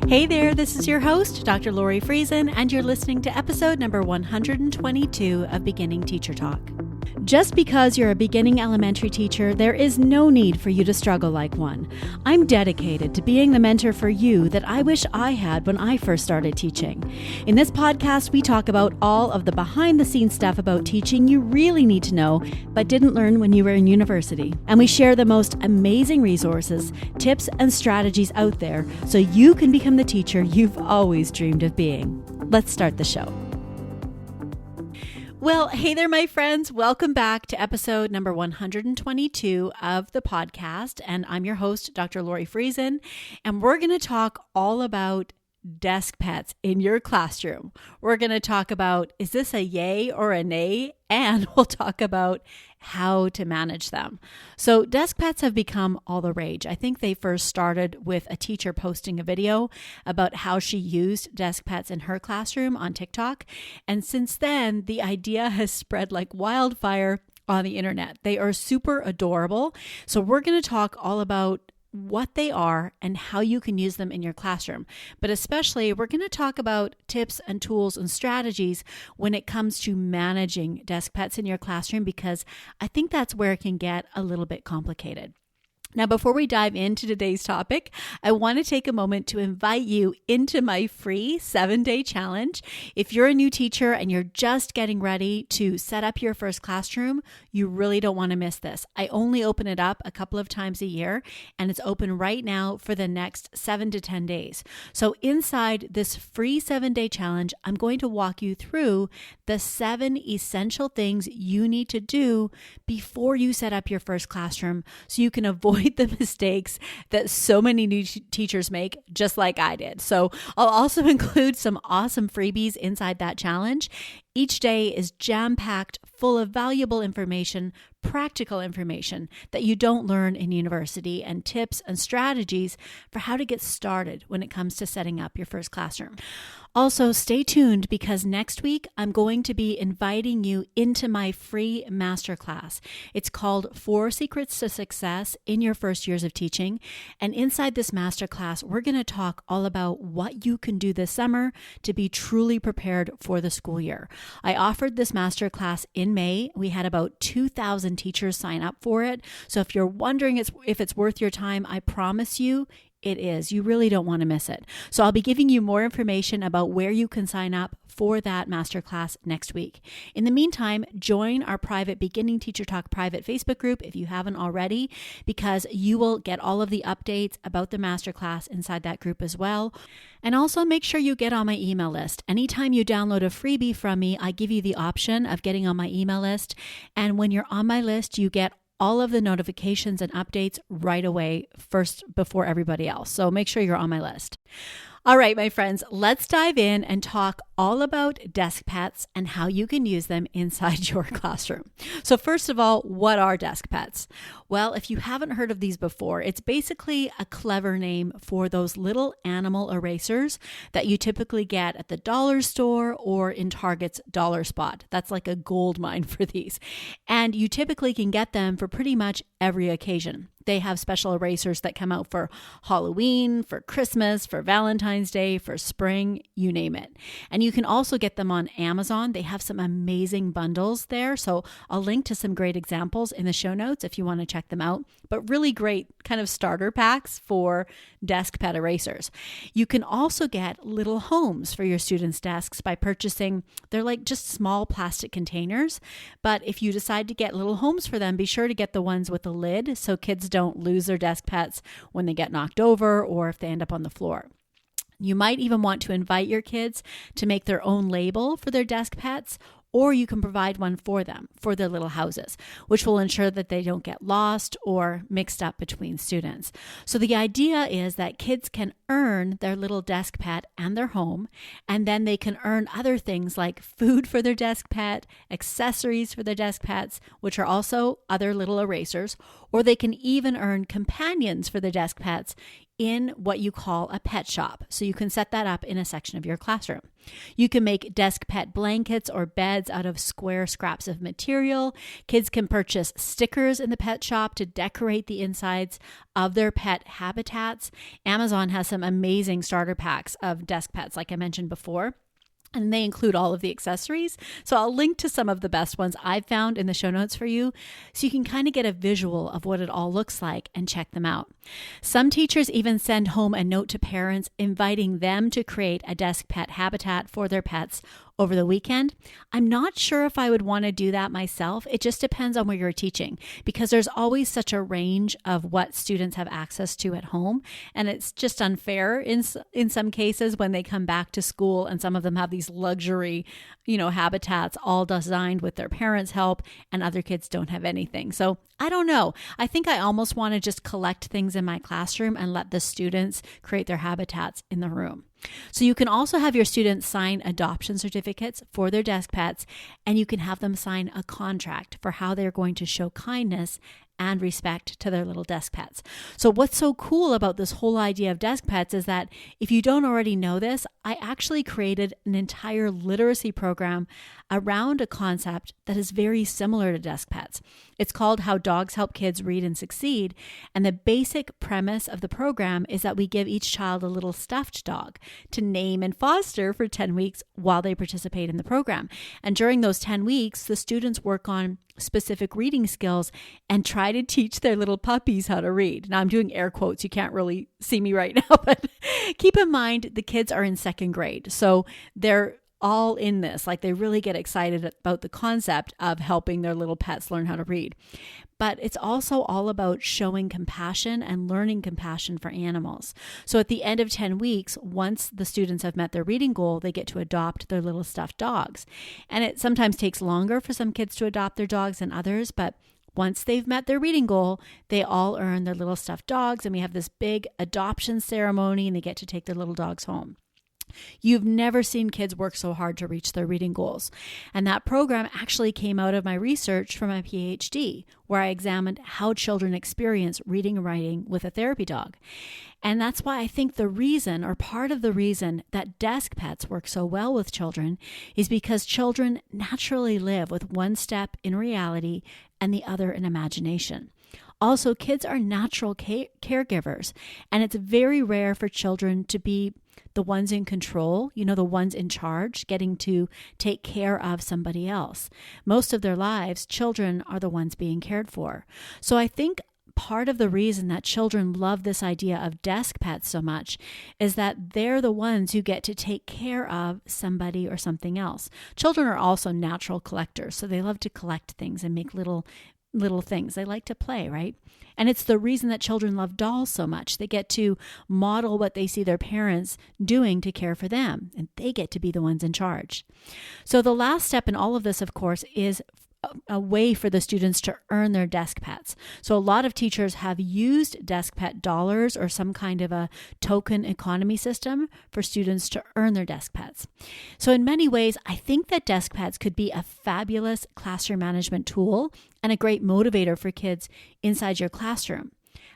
Hey there, this is your host, Dr. Lori Friesen, and you're listening to episode number 122 of Beginning Teacher Talk. Just because you're a beginning elementary teacher, there is no need for you to struggle like one. I'm dedicated to being the mentor for you that I wish I had when I first started teaching. In this podcast, we talk about all of the behind-the-scenes stuff about teaching you really need to know, but didn't learn when you were in university. And we share the most amazing resources, tips, and strategies out there so you can become the teacher you've always dreamed of being. Let's start the show. Well, hey there, my friends. Welcome back to episode number 122 of the podcast. And I'm your host, Dr. Lori Friesen. And we're going to talk all about desk pets in your classroom. We're going to talk about, is this a yay or a nay? And we'll talk about how to manage them. So desk pets have become all the rage. I think they first started with a teacher posting a video about how she used desk pets in her classroom on TikTok. And since then, the idea has spread like wildfire on the internet. They are super adorable. So we're going to talk all about what they are and how you can use them in your classroom. But especially, we're going to talk about tips and tools and strategies when it comes to managing desk pets in your classroom, because I think that's where it can get a little bit complicated. Now, before we dive into today's topic, I want to take a moment to invite you into my free 7-day challenge. If you're a new teacher and you're just getting ready to set up your first classroom, you really don't want to miss this. I only open it up a couple of times a year, and it's open right now for the next 7 to 10 days. So inside this free 7-day challenge, I'm going to walk you through the 7 essential things you need to do before you set up your first classroom so you can avoid the mistakes that so many new teachers make, just like I did. So I'll also include some awesome freebies inside that challenge. Each day is jam-packed full of valuable information, practical information that you don't learn in university, and tips and strategies for how to get started when it comes to setting up your first classroom. Also, stay tuned because next week I'm going to be inviting you into my free masterclass. It's called 4 Secrets to Success in Your First Years of Teaching. And inside this masterclass, we're going to talk all about what you can do this summer to be truly prepared for the school year. I offered this masterclass in May. We had about 2,000 teachers sign up for it. So if you're wondering if it's worth your time, I promise you, it is. You really don't want to miss it. So I'll be giving you more information about where you can sign up for that masterclass next week. In the meantime, join our private Beginning Teacher Talk private Facebook group if you haven't already, because you will get all of the updates about the masterclass inside that group as well. And also make sure you get on my email list. Anytime you download a freebie from me, I give you the option of getting on my email list. And when you're on my list, you get all of the notifications and updates right away, first before everybody else. So make sure you're on my list. All right, my friends, let's dive in and talk all about desk pets and how you can use them inside your classroom. So first of all, what are desk pets? Well, if you haven't heard of these before, it's basically a clever name for those little animal erasers that you typically get at the dollar store or in Target's dollar spot. That's like a gold mine for these. And you typically can get them for pretty much every occasion. They have special erasers that come out for Halloween, for Christmas, for Valentine's Day, for spring, you name it. And you can also get them on Amazon. They have some amazing bundles there. So I'll link to some great examples in the show notes if you want to check them out. But really great kind of starter packs for desk pet erasers. You can also get little homes for your students' desks by purchasing, they're like just small plastic containers. But if you decide to get little homes for them, be sure to get the ones with a lid so kids don't lose their desk pets when they get knocked over or if they end up on the floor. You might even want to invite your kids to make their own label for their desk pets, or you can provide one for them for their little houses, which will ensure that they don't get lost or mixed up between students. So the idea is that kids can earn their little desk pet and their home, and then they can earn other things like food for their desk pet, accessories for their desk pets, which are also other little erasers, or they can even earn companions for their desk pets in what you call a pet shop. So you can set that up in a section of your classroom. You can make desk pet blankets or beds out of square scraps of material. Kids can purchase stickers in the pet shop to decorate the insides of their pet habitats. Amazon has some amazing starter packs of desk pets, like I mentioned before. And they include all of the accessories. So I'll link to some of the best ones I've found in the show notes for you, so you can kind of get a visual of what it all looks like and check them out. Some teachers even send home a note to parents inviting them to create a desk pet habitat for their pets over the weekend. I'm not sure if I would want to do that myself. It just depends on where you're teaching, because there's always such a range of what students have access to at home. And it's just unfair in some cases when they come back to school and some of them have these luxury, habitats all designed with their parents' help, and other kids don't have anything. So I don't know. I think I almost want to just collect things in my classroom and let the students create their habitats in the room. So you can also have your students sign adoption certificates for their desk pets, and you can have them sign a contract for how they're going to show kindness and respect to their little desk pets. So what's so cool about this whole idea of desk pets is that if you don't already know this, I actually created an entire literacy program around a concept that is very similar to desk pets. It's called How Dogs Help Kids Read and Succeed. And the basic premise of the program is that we give each child a little stuffed dog to name and foster for 10 weeks while they participate in the program. And during those 10 weeks, the students work on specific reading skills and try to teach their little puppies how to read. Now I'm doing air quotes. You can't really see me right now, but keep in mind the kids are in second grade. So they're all in this. Like, they really get excited about the concept of helping their little pets learn how to read. But it's also all about showing compassion and learning compassion for animals. So at the end of 10 weeks, once the students have met their reading goal, they get to adopt their little stuffed dogs. And it sometimes takes longer for some kids to adopt their dogs than others, but once they've met their reading goal, they all earn their little stuffed dogs, and we have this big adoption ceremony, and they get to take their little dogs home. You've never seen kids work so hard to reach their reading goals. And that program actually came out of my research for my PhD, where I examined how children experience reading and writing with a therapy dog. And that's why I think the reason, or part of the reason, that desk pets work so well with children is because children naturally live with one step in reality and the other in imagination. Also, kids are natural caregivers, and it's very rare for children to be the ones in control, the ones in charge, getting to take care of somebody else. Most of their lives, children are the ones being cared for. So I think part of the reason that children love this idea of desk pets so much is that they're the ones who get to take care of somebody or something else. Children are also natural collectors, so they love to collect things and make little things. They like to play, right? And it's the reason that children love dolls so much. They get to model what they see their parents doing to care for them, and they get to be the ones in charge. So the last step in all of this, of course, is a way for the students to earn their desk pets. So a lot of teachers have used desk pet dollars or some kind of a token economy system for students to earn their desk pets. So in many ways, I think that desk pets could be a fabulous classroom management tool and a great motivator for kids inside your classroom.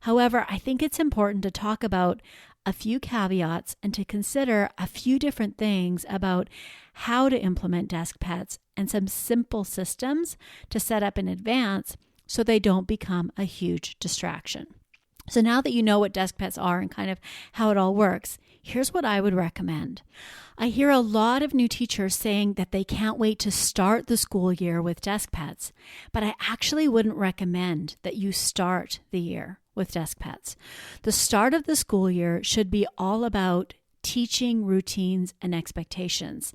However, I think it's important to talk about a few caveats and to consider a few different things about how to implement desk pets and some simple systems to set up in advance so they don't become a huge distraction. So now that you know what desk pets are and kind of how it all works, here's what I would recommend. I hear a lot of new teachers saying that they can't wait to start the school year with desk pets, but I actually wouldn't recommend that you start the year with desk pets. The start of the school year should be all about teaching routines and expectations.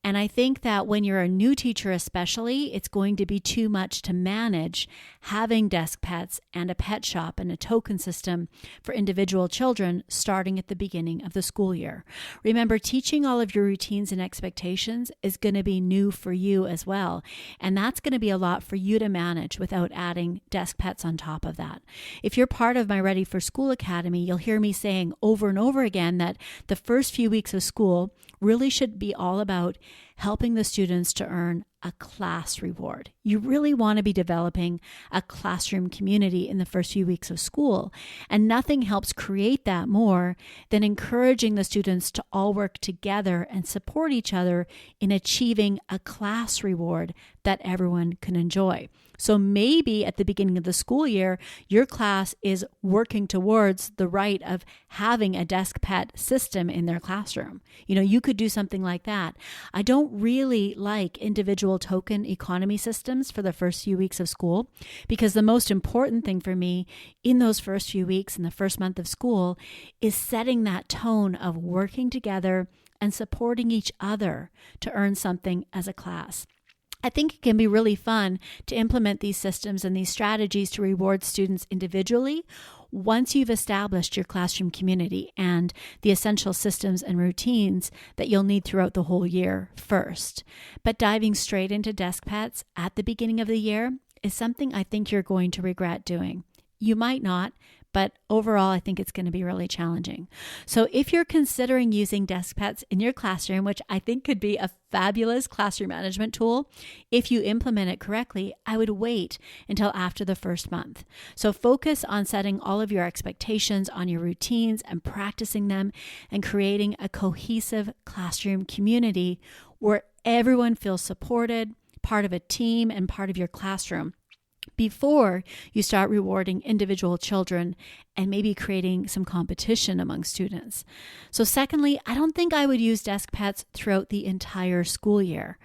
And I think that when you're a new teacher especially, it's going to be too much to manage having desk pets and a pet shop and a token system for individual children starting at the beginning of the school year. Remember, teaching all of your routines and expectations is going to be new for you as well. And that's going to be a lot for you to manage without adding desk pets on top of that. If you're part of my Ready for School Academy, you'll hear me saying over and over again that the first few weeks of school really should be all about helping the students to earn a class reward. You really want to be developing a classroom community in the first few weeks of school, and nothing helps create that more than encouraging the students to all work together and support each other in achieving a class reward that everyone can enjoy. So maybe at the beginning of the school year, your class is working towards the right of having a desk pet system in their classroom. You could do something like that. I don't really like individual token economy systems for the first few weeks of school, because the most important thing for me in those first few weeks in the first month of school is setting that tone of working together and supporting each other to earn something as a class. I think it can be really fun to implement these systems and these strategies to reward students individually once you've established your classroom community and the essential systems and routines that you'll need throughout the whole year first. But diving straight into desk pets at the beginning of the year is something I think you're going to regret doing. You might not, but overall, I think it's going to be really challenging. So if you're considering using desk pets in your classroom, which I think could be a fabulous classroom management tool, if you implement it correctly, I would wait until after the first month. So focus on setting all of your expectations on your routines and practicing them and creating a cohesive classroom community where everyone feels supported, part of a team, and part of your classroom, before you start rewarding individual children and maybe creating some competition among students. So secondly, I don't think I would use desk pets throughout the entire school year.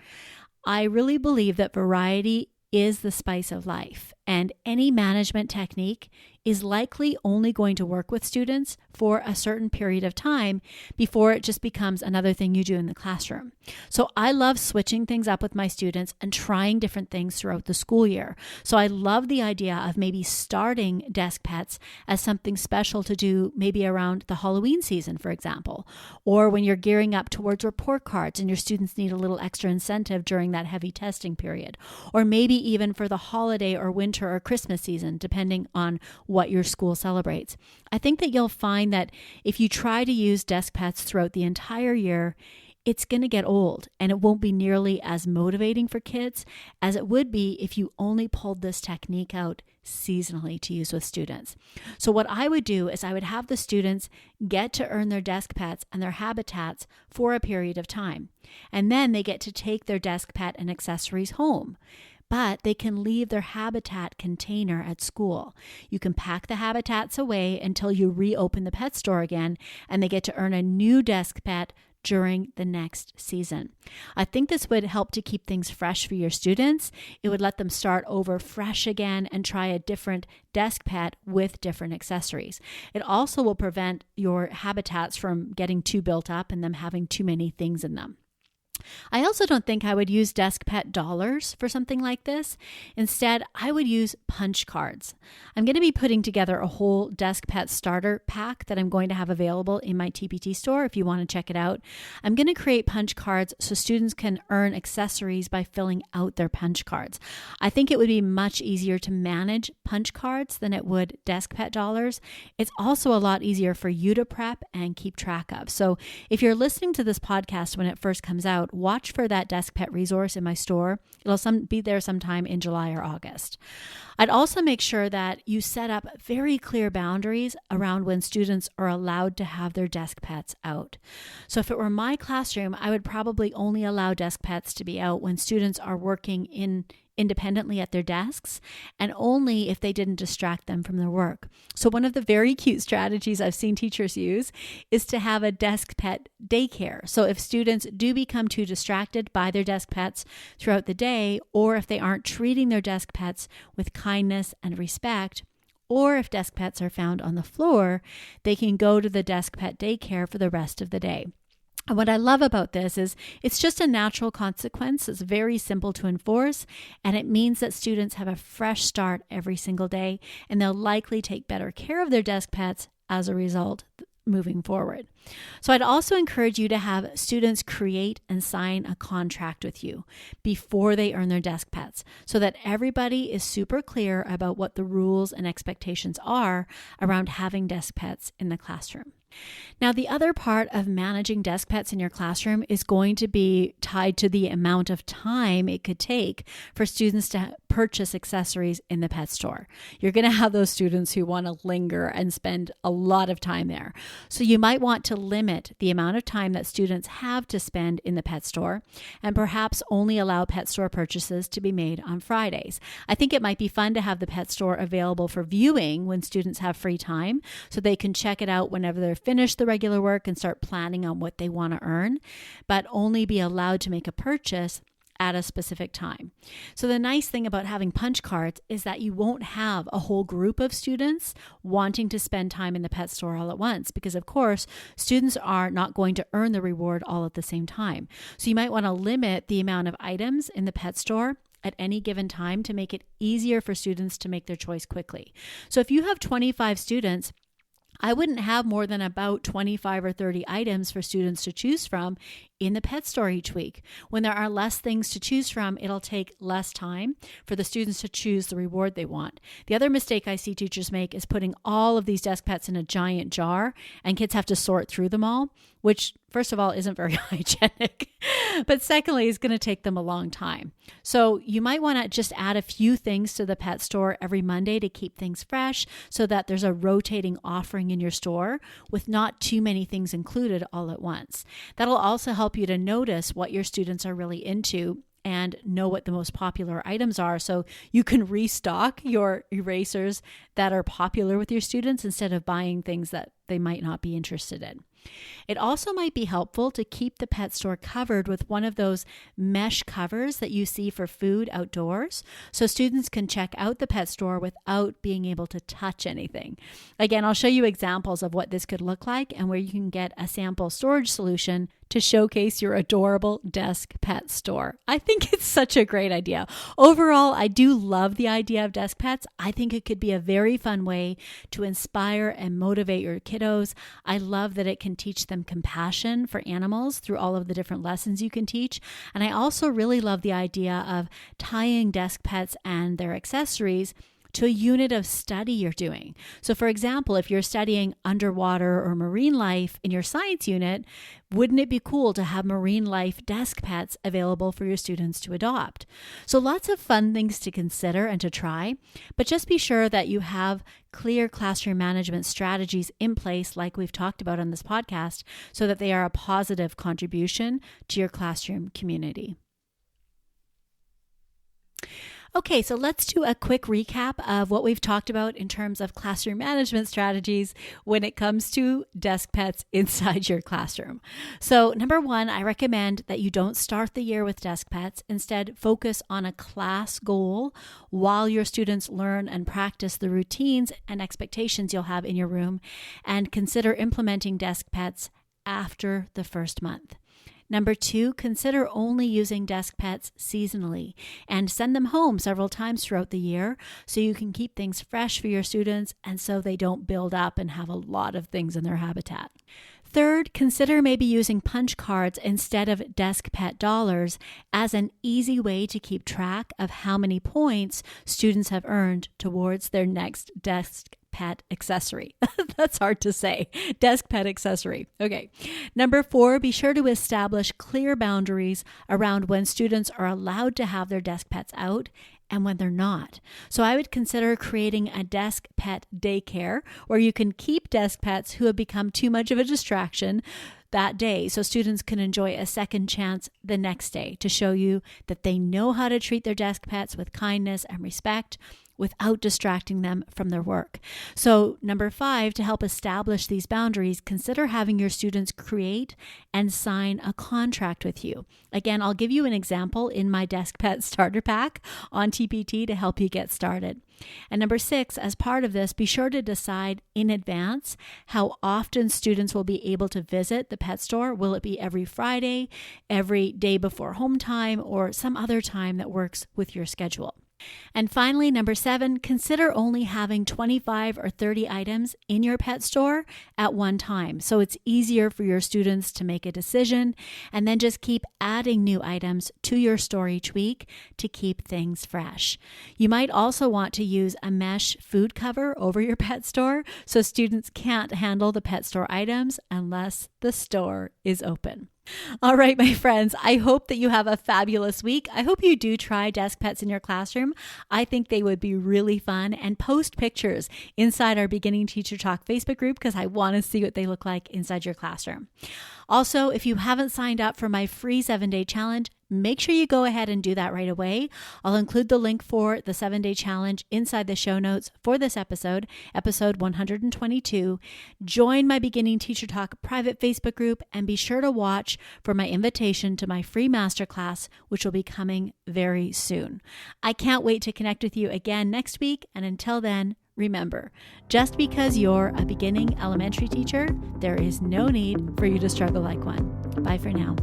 I really believe that variety is the spice of life, and any management technique is likely only going to work with students for a certain period of time before it just becomes another thing you do in the classroom. So I love switching things up with my students and trying different things throughout the school year. So I love the idea of maybe starting desk pets as something special to do maybe around the Halloween season, for example, or when you're gearing up towards report cards and your students need a little extra incentive during that heavy testing period, or maybe even for the holiday or winter or Christmas season, depending on what your school celebrates. I think that you'll find that if you try to use desk pets throughout the entire year, it's going to get old and it won't be nearly as motivating for kids as it would be if you only pulled this technique out seasonally to use with students. So what I would do is I would have the students get to earn their desk pets and their habitats for a period of time. And then they get to take their desk pet and accessories home. But they can leave their habitat container at school. You can pack the habitats away until you reopen the pet store again, and they get to earn a new desk pet during the next season. I think this would help to keep things fresh for your students. It would let them start over fresh again and try a different desk pet with different accessories. It also will prevent your habitats from getting too built up and them having too many things in them. I also don't think I would use desk pet dollars for something like this. Instead, I would use punch cards. I'm going to be putting together a whole desk pet starter pack that I'm going to have available in my TPT store if you want to check it out. I'm going to create punch cards so students can earn accessories by filling out their punch cards. I think it would be much easier to manage punch cards than it would desk pet dollars. It's also a lot easier for you to prep and keep track of. So if you're listening to this podcast when it first comes out, watch for that desk pet resource in my store. It'll be there sometime in July or August. I'd also make sure that you set up very clear boundaries around when students are allowed to have their desk pets out. So if it were my classroom, I would probably only allow desk pets to be out when students are working independently at their desks, and only if they didn't distract them from their work. So one of the very cute strategies I've seen teachers use is to have a desk pet daycare. So if students do become too distracted by their desk pets throughout the day, or if they aren't treating their desk pets with kindness and respect, or if desk pets are found on the floor, they can go to the desk pet daycare for the rest of the day. And what I love about this is it's just a natural consequence. It's very simple to enforce, and it means that students have a fresh start every single day, and they'll likely take better care of their desk pets as a result moving forward. So I'd also encourage you to have students create and sign a contract with you before they earn their desk pets so that everybody is super clear about what the rules and expectations are around having desk pets in the classroom. Now, the other part of managing desk pets in your classroom is going to be tied to the amount of time it could take for students to purchase accessories in the pet store. You're going to have those students who want to linger and spend a lot of time there. So you might want to limit the amount of time that students have to spend in the pet store and perhaps only allow pet store purchases to be made on Fridays. I think it might be fun to have the pet store available for viewing when students have free time so they can check it out whenever they're finished the regular work and start planning on what they want to earn, but only be allowed to make a purchase at a specific time. So the nice thing about having punch cards is that you won't have a whole group of students wanting to spend time in the pet store all at once, because of course, students are not going to earn the reward all at the same time. So you might want to limit the amount of items in the pet store at any given time to make it easier for students to make their choice quickly. So if you have 25 students, I wouldn't have more than about 25 or 30 items for students to choose from in the pet store each week. When there are less things to choose from, it'll take less time for the students to choose the reward they want. The other mistake I see teachers make is putting all of these desk pets in a giant jar, and kids have to sort through them all, which first of all isn't very hygienic, but secondly is going to take them a long time. So you might want to just add a few things to the pet store every Monday to keep things fresh so that there's a rotating offering in your store with not too many things included all at once. That'll also help you to notice what your students are really into and know what the most popular items are, so you can restock your erasers that are popular with your students instead of buying things that they might not be interested in. It also might be helpful to keep the pet store covered with one of those mesh covers that you see for food outdoors, so students can check out the pet store without being able to touch anything. Again, I'll show you examples of what this could look like and where you can get a sample storage solution to showcase your adorable desk pet store. I think it's such a great idea. Overall, I do love the idea of desk pets. I think it could be a very fun way to inspire and motivate your kiddos. I love that it can teach them compassion for animals through all of the different lessons you can teach. And I also really love the idea of tying desk pets and their accessories to a unit of study you're doing. So for example, if you're studying underwater or marine life in your science unit, wouldn't it be cool to have marine life desk pets available for your students to adopt? So lots of fun things to consider and to try, but just be sure that you have clear classroom management strategies in place like we've talked about on this podcast so that they are a positive contribution to your classroom community. Okay, so let's do a quick recap of what we've talked about in terms of classroom management strategies when it comes to desk pets inside your classroom. So number one, I recommend that you don't start the year with desk pets. Instead, focus on a class goal while your students learn and practice the routines and expectations you'll have in your room, and consider implementing desk pets after the first month. Number two, consider only using desk pets seasonally and send them home several times throughout the year so you can keep things fresh for your students and so they don't build up and have a lot of things in their habitat. Third, consider maybe using punch cards instead of desk pet dollars as an easy way to keep track of how many points students have earned towards their next desk pet accessory. That's hard to say. Desk pet accessory. Okay. Number four, be sure to establish clear boundaries around when students are allowed to have their desk pets out and when they're not. So I would consider creating a desk pet daycare where you can keep desk pets who have become too much of a distraction that day so students can enjoy a second chance the next day to show you that they know how to treat their desk pets with kindness and respect without distracting them from their work. So number five, to help establish these boundaries, consider having your students create and sign a contract with you. Again, I'll give you an example in my Desk Pet Starter Pack on TPT to help you get started. And number six, as part of this, be sure to decide in advance how often students will be able to visit the pet store. Will it be every Friday, every day before home time, or some other time that works with your schedule? And finally, number 7, consider only having 25 or 30 items in your pet store at one time. So it's easier for your students to make a decision, and then just keep adding new items to your store each week to keep things fresh. You might also want to use a mesh food cover over your pet store so students can't handle the pet store items unless the store is open. All right, my friends, I hope that you have a fabulous week. I hope you do try desk pets in your classroom. I think they would be really fun, and post pictures inside our Beginning Teacher Talk Facebook group because I want to see what they look like inside your classroom. Also, if you haven't signed up for my free 7-day challenge, make sure you go ahead and do that right away. I'll include the link for the 7-day challenge inside the show notes for this episode 122. Join my Beginning Teacher Talk private Facebook group and be sure to watch for my invitation to my free masterclass, which will be coming very soon. I can't wait to connect with you again next week. And until then, remember, just because you're a beginning elementary teacher, there is no need for you to struggle like one. Bye for now.